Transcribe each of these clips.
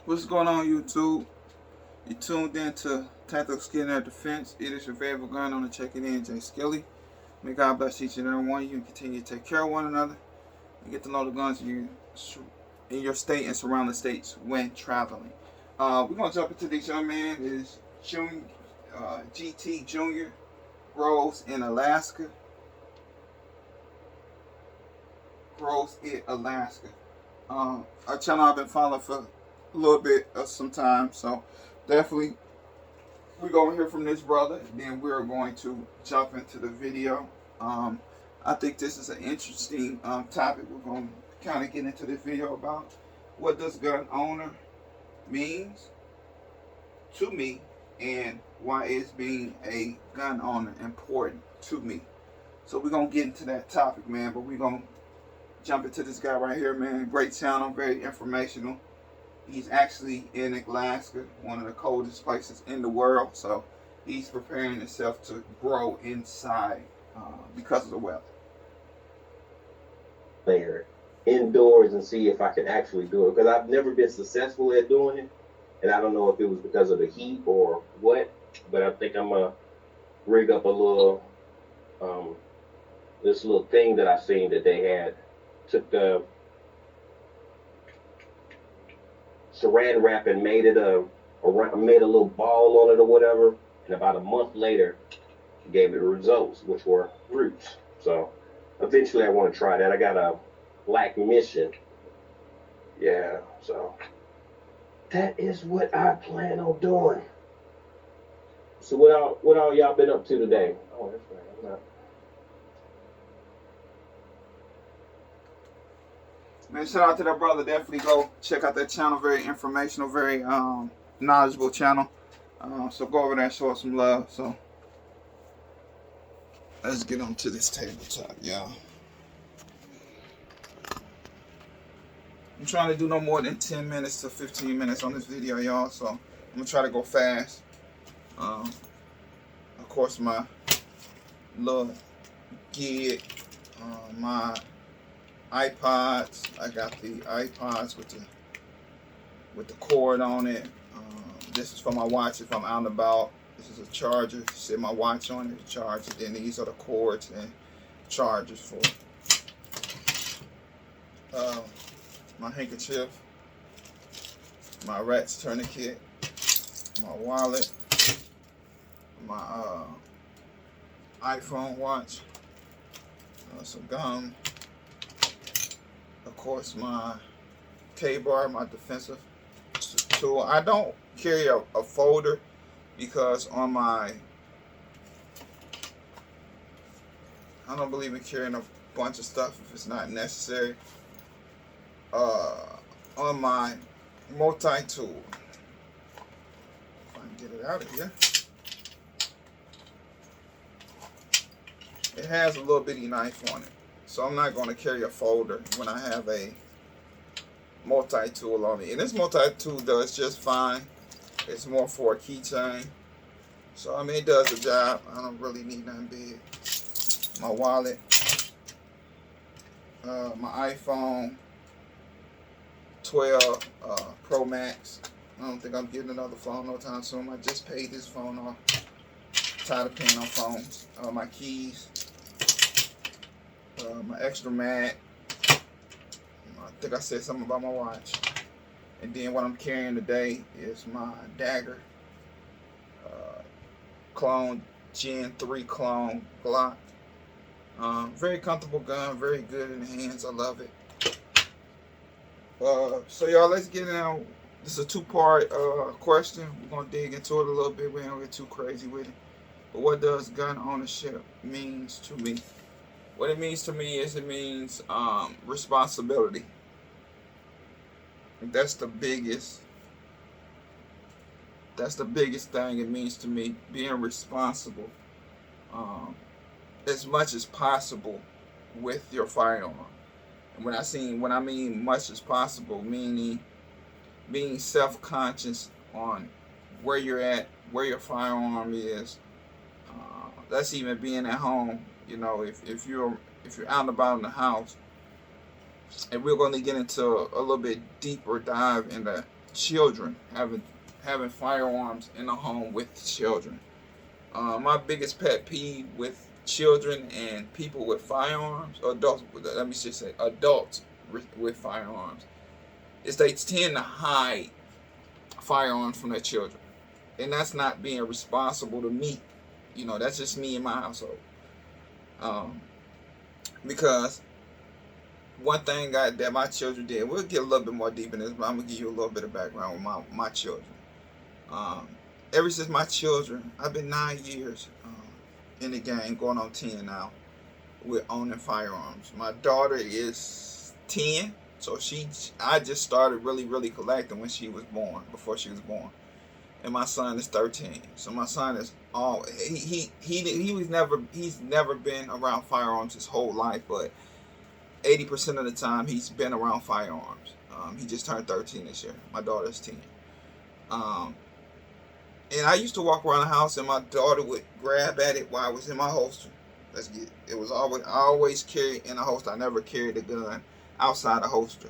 What's going on, YouTube? You tuned in to Tactical Skill Air Defense. It is your favorite gun on the checking in, Jay Skilly. May God bless each and every one of you and continue to take care of one another and get to know the guns in your state and surrounding states when traveling. We're going to jump into this young man. It is GT Junior, grows in Alaska. Our channel I've been following for a little bit of some time, so definitely we're going to hear from this brother, and then we're going to jump into the video. I think this is an interesting topic. We're going to kind of get into this video about what does gun owner means to me and why is being a gun owner important to me. So we're going to get into that topic, man, but we're going to jump into this guy right here, man. Great channel, very informational. He's actually in Alaska, one of the coldest places in the world. So he's preparing himself to grow inside because of the weather. There, indoors, and see if I can actually do it, because I've never been successful at doing it, and I don't know if it was because of the heat or what, but I think I'm gonna rig up a little this little thing that I seen that they had. Took the saran wrap and made it made a little ball on it or whatever, and about a month later gave it results, which were roots. So eventually I want to try that. I got a Black Mission. Yeah, so that is what I plan on doing. So what all y'all been up to today? Oh, that's right. I'm not. Man, shout out to that brother. Definitely go check out that channel. Very informational, very knowledgeable channel. So go over there and show us some love. So let's get on to this tabletop, y'all. I'm trying to do no more than 10 minutes to 15 minutes on this video, y'all. So I'm gonna try to go fast. Of course, my little gig, my iPods. I got the iPods with the cord on it. This is for my watch if I'm out and about. This is a charger. Set my watch on it to charge it. Then these are the cords and chargers for my handkerchief, my rat's tourniquet, my wallet, my iPhone watch, some gum. Of course, my K-bar, my defensive tool. I don't carry a folder because on my, I don't believe in carrying a bunch of stuff if it's not necessary. On my multi-tool, if I can get it out of here, it has a little bitty knife on it. So I'm not going to carry a folder when I have a multi-tool on me. And this multi-tool does just fine. It's more for a keychain. So, I mean, it does the job. I don't really need nothing big. My wallet. My iPhone 12 Pro Max. I don't think I'm getting another phone no time soon. I just paid this phone off. Tired of paying on phones. My keys. My extra mag. I think I said something about my watch. And then what I'm carrying today is my dagger. Clone Gen 3 clone Glock. Very comfortable gun. Very good in the hands. I love it. So y'all, let's get in. This is a two-part question. We're going to dig into it a little bit. We don't get too crazy with it. But what does gun ownership means to me? What it means to me is it means responsibility. That's the biggest thing it means to me. Being responsible as much as possible with your firearm. And when I mean much as possible, meaning being self-conscious on where you're at, where your firearm is. That's even being at home. You know, if you're out and about in the house, and we're going to get into a little bit deeper dive into children, having firearms in the home with children. My biggest pet peeve with children and people with firearms, or adults, let me just say adults with firearms, is they tend to hide firearms from their children. And that's not being responsible to me. That's just me in my household. Um, because one thing that my children did, we'll get a little bit more deep in this, but I'm going to give you a little bit of background with my children. Ever since my children, I've been 9 years in the game, going on 10 now, with owning firearms. My daughter is 10, so I just started really collecting when she was born, before she was born. And my son is 13. So my son is he's never been around firearms his whole life, but 80% of the time he's been around firearms. He just turned 13 this year. My daughter's 10. And I used to walk around the house and my daughter would grab at it while I was in my holster. I always carried in a holster. I never carried a gun outside the holster.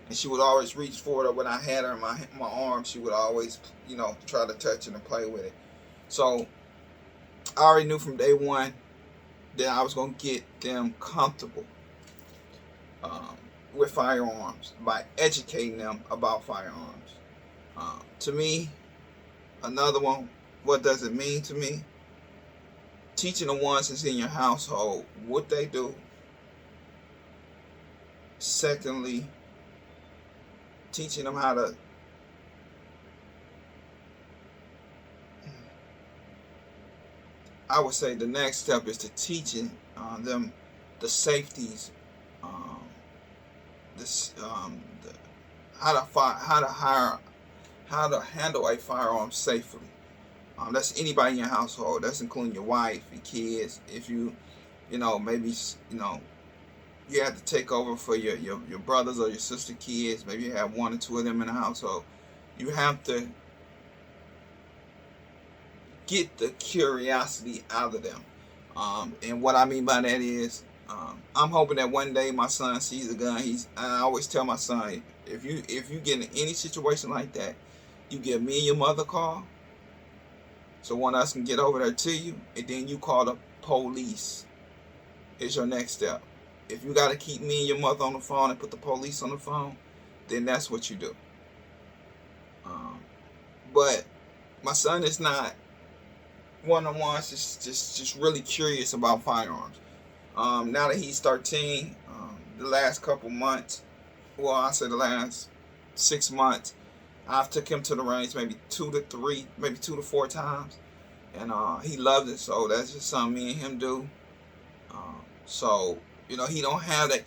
And she would always reach for it, or when I had her in my arm, she would always, try to touch it and play with it. So I already knew from day one that I was going to get them comfortable with firearms by educating them about firearms. To me, another one, what does it mean to me? Teaching the ones that's in your household what they do. Secondly, teaching them how to I would say the next step is to teaching them the safeties, how to handle a firearm safely. That's anybody in your household. That's including your wife, your kids. If maybe you have to take over for your brothers or your sister kids. Maybe you have 1 or 2 of them in the household. You have to get the curiosity out of them. And what I mean by that is, I'm hoping that one day my son sees a gun. I always tell my son, if you get in any situation like that, you give me and your mother a call, so one of us can get over there to you, and then you call the police. Is your next step. If you got to keep me and your mother on the phone and put the police on the phone, then that's what you do. But my son is not one of the ones just really curious about firearms. Now that he's 13, the last couple months, well, I say the last 6 months, I've took him to the range maybe 2 to 3, maybe 2 to 4 times, and he loves it. So that's just something me and him do. So he don't have that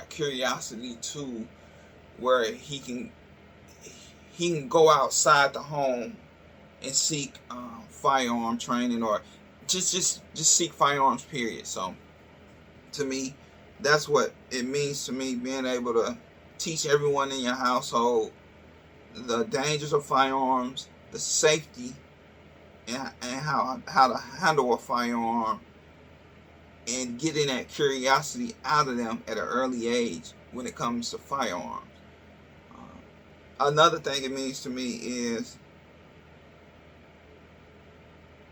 curiosity to where he can go outside the home and seek firearm training, or just seek firearms, period. So to me, that's what it means to me, being able to teach everyone in your household the dangers of firearms, the safety, and how to handle a firearm, and getting that curiosity out of them at an early age when it comes to firearms. Another thing it means to me is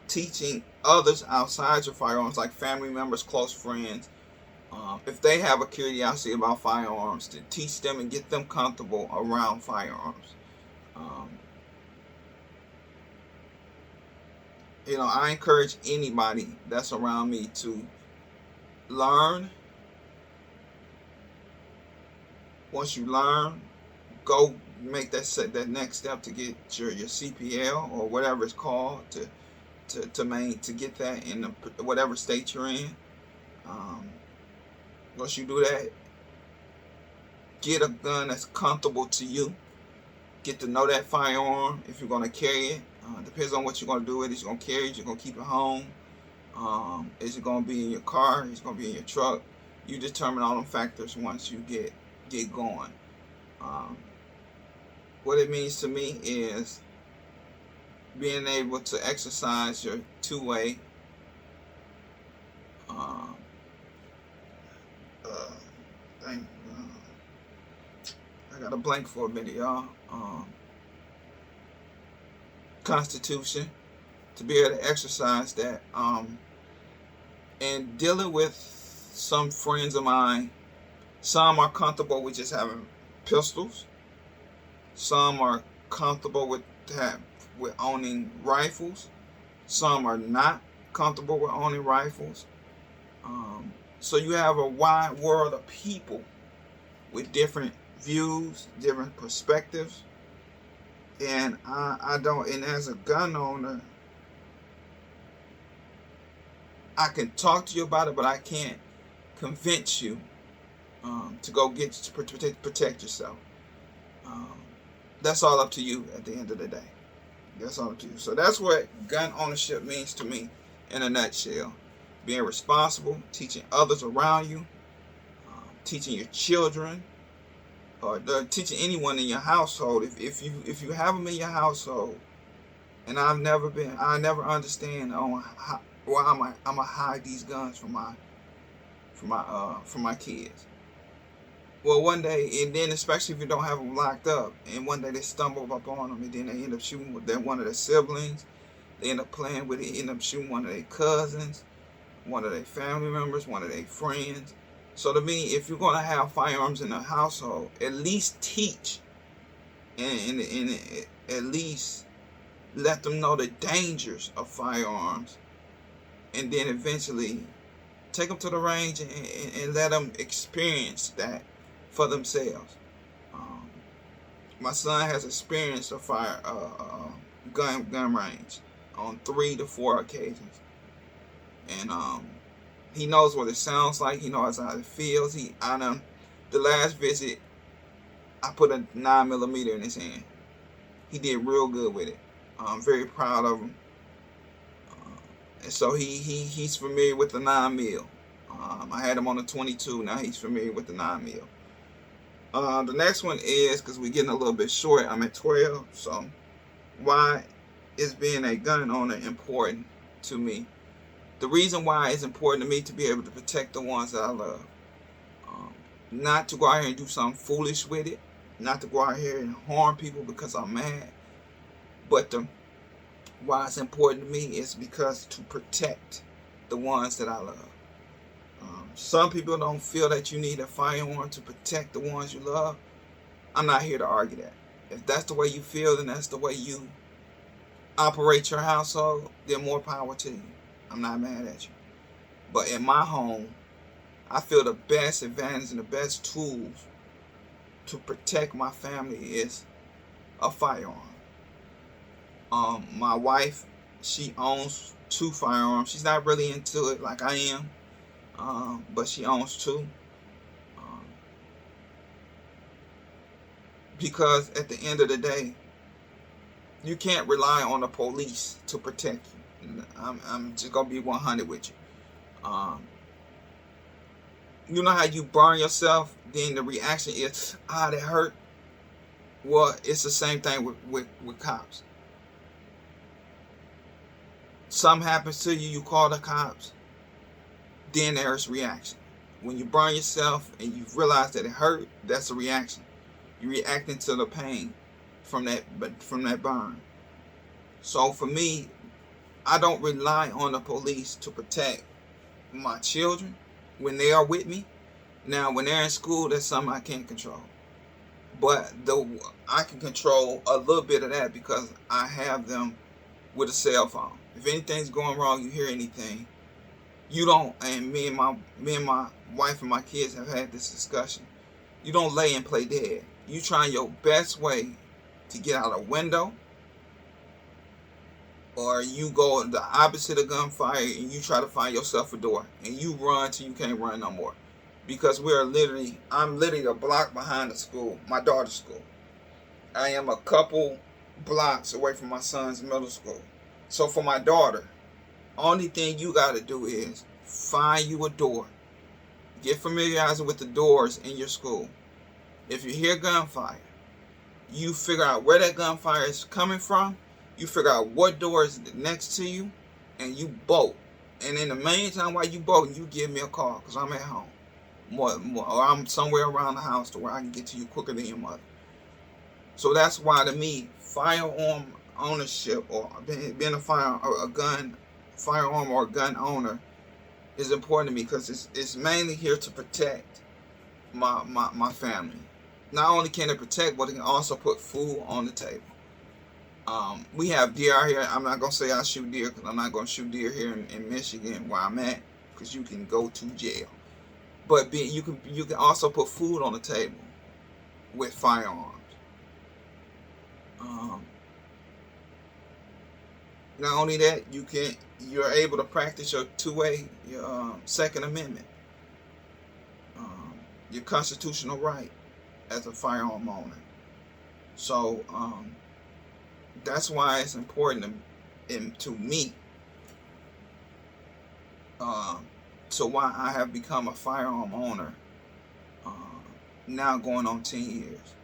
teaching others outside your firearms, like family members, close friends, if they have a curiosity about firearms, to teach them and get them comfortable around firearms. I encourage anybody that's around me to learn. Once you learn, go make that next step to get your CPL or whatever it's called, to get that in whatever state you're in. Once you do that, get a gun that's comfortable to you. Get to know that firearm if you're going to carry it. Depends on what you're going to do with it. Is you're going to carry it? You're going to keep it home? Is it going to be in your car? Is it going to be in your truck? You determine all them factors once you get going. What it means to me is being able to exercise your two-way I got a blank for a minute, y'all. Constitution, to be able to exercise that. And dealing with some friends of mine, some are comfortable with just having pistols. Some are comfortable with owning rifles. Some are not comfortable with owning rifles. So you have a wide world of people with different views, different perspectives. And I don't, and as a gun owner, I can talk to you about it, but I can't convince you to go protect yourself. That's all up to you at the end of the day. That's all up to you. So that's what gun ownership means to me in a nutshell. Being responsible, teaching others around you, teaching your children, or teaching anyone in your household. If you have them in your household, and I never understand why I'm gonna hide these guns from my kids. Well, one day, and then especially if you don't have them locked up, and one day they stumble up on them, and then they end up shooting one of their siblings. They end up playing with it, end up shooting one of their cousins, one of their family members, one of their friends. So to me, if you're gonna have firearms in the household, at least teach, and at least let them know the dangers of firearms, and then eventually take them to the range and let them experience that for themselves. My son has experienced a gun range on 3 to 4 occasions, and he knows what it sounds like. He knows how it feels. The last visit, I put a 9mm in his hand. He did real good with it. I'm very proud of him. And so he's familiar with the 9mm. I had him on the 22. Now he's familiar with the 9mm. The next one is, because we're getting a little bit short, I'm at 12. So why is being a gun owner important to me? The reason why it's important to me to be able to protect the ones that I love. Not to go out here and do something foolish with it. Not to go out here and harm people because I'm mad. But why it's important to me is because to protect the ones that I love. Some people don't feel that you need a firearm to protect the ones you love. I'm not here to argue that. If that's the way you feel, then that's the way you operate your household, then more power to you. I'm not mad at you. But in my home, I feel the best advantage and the best tools to protect my family is a firearm. My wife, she owns 2 firearms. She's not really into it like I am, but she owns 2. Because at the end of the day, you can't rely on the police to protect you. I'm just gonna be 100 with you. You know how you burn yourself, then the reaction is, that hurt. Well, it's the same thing with cops. Something happens to you, you call the cops, then there's reaction. When you burn yourself and you realize that it hurt, that's a reaction. You're reacting to the pain from that burn. So for me, I don't rely on the police to protect my children when they are with me. Now, when they're in school, that's something I can't control. But I can control a little bit of that because I have them with a cell phone. If anything's going wrong, you hear anything, you don't, and me and my wife and my kids have had this discussion. You don't lay and play dead. You trying your best way to get out a window, or you go the opposite of gunfire and you try to find yourself a door and you run till you can't run no more. Because I'm literally a block behind the school, my daughter's school. I am a couple blocks away from my son's middle school. So for my daughter, only thing you got to do is find you a door. Get familiarized with the doors in your school. If you hear gunfire, you figure out where that gunfire is coming from. You figure out what door is next to you, and you bolt. And in the meantime, while you bolting, you give me a call because I'm at home. Or I'm somewhere around the house to where I can get to you quicker than your mother. So that's why, to me, firearm ownership or being a firearm or a gun owner is important to me because it's mainly here to protect my family. Not only can it protect, but it can also put food on the table. We have deer out here. I'm not gonna say I shoot deer because I'm not gonna shoot deer here in Michigan where I'm at, because you can go to jail. But you can also put food on the table with firearms. Not only that, you're able to practice your your Second Amendment, your constitutional right as a firearm owner. So that's why it's important to me. So why I have become a firearm owner now going on 10 years.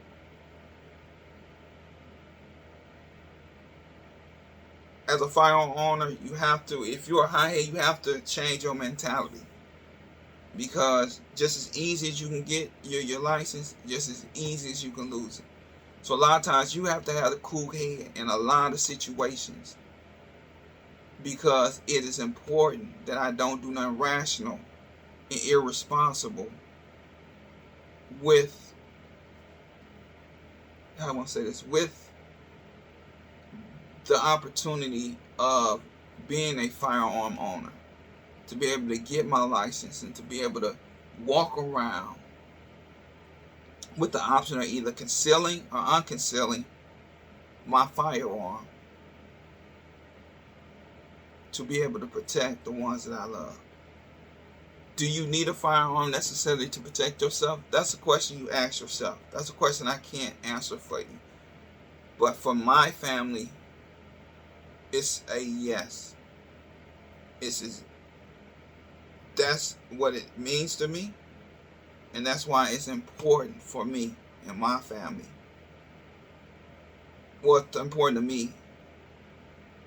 As a firearm owner, you have to, if you're a high-head, you have to change your mentality. Because just as easy as you can get your license, just as easy as you can lose it. So a lot of times you have to have a cool head in a lot of situations. Because it is important that I don't do nothing rational and irresponsible with, how I want to say this, with the opportunity of being a firearm owner, to be able to get my license and to be able to walk around with the option of either concealing or unconcealing my firearm to be able to protect the ones that I love. Do you need a firearm necessarily to protect yourself? That's a question you ask yourself. That's a question I can't answer for you. But for my family, it's a yes. That's what it means to me. And that's why it's important for me and my family. What's important to me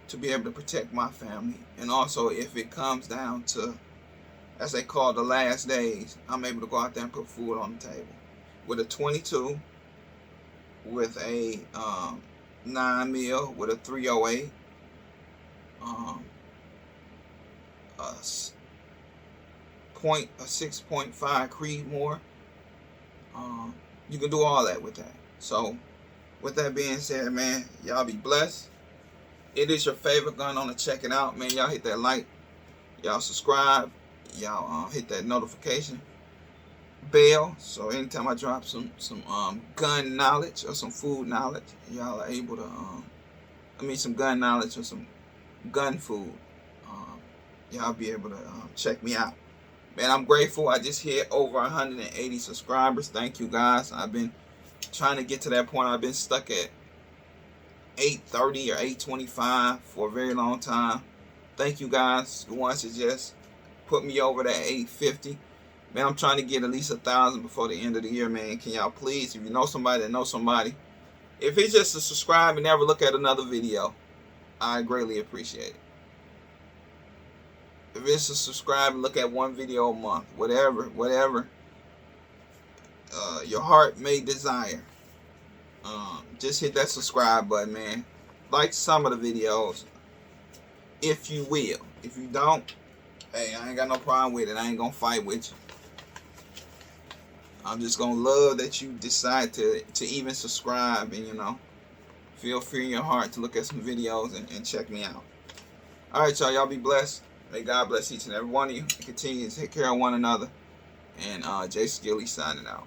to be able to protect my family. And also, if it comes down to, as they call the last days, I'm able to go out there and put food on the table. With a 22, with a 9mm, with a 308, a 6.5 Creedmoor. You can do all that with that. So, with that being said, man, y'all be blessed. It is your favorite gun owner. Check it out, man. Y'all hit that like. Y'all subscribe. Y'all hit that notification bell. So anytime I drop some gun knowledge or some food knowledge, y'all are able to, some gun knowledge or some gun food, y'all be able to check me out. Man, I'm grateful. I just hit over 180 subscribers. Thank you, guys. I've been trying to get to that point. I've been stuck at 830 or 825 for a very long time. Thank you, guys, the ones that just put me over that 850. Man, I'm trying to get at least 1,000 before the end of the year, man. Can y'all please, if you know somebody that knows somebody, if it's just to subscribe and never look at another video, I greatly appreciate it. If it's to subscribe and look at one video a month, whatever your heart may desire, just hit that subscribe button, man. Like some of the videos, if you will. If you don't, hey, I ain't got no problem with it. I ain't gonna fight with you. I'm just gonna love that you decide to even subscribe, and feel free in your heart to look at some videos and check me out. Alright, y'all be blessed. May God bless each and every one of you, and continue to take care of one another. And Jay Skilly signing out.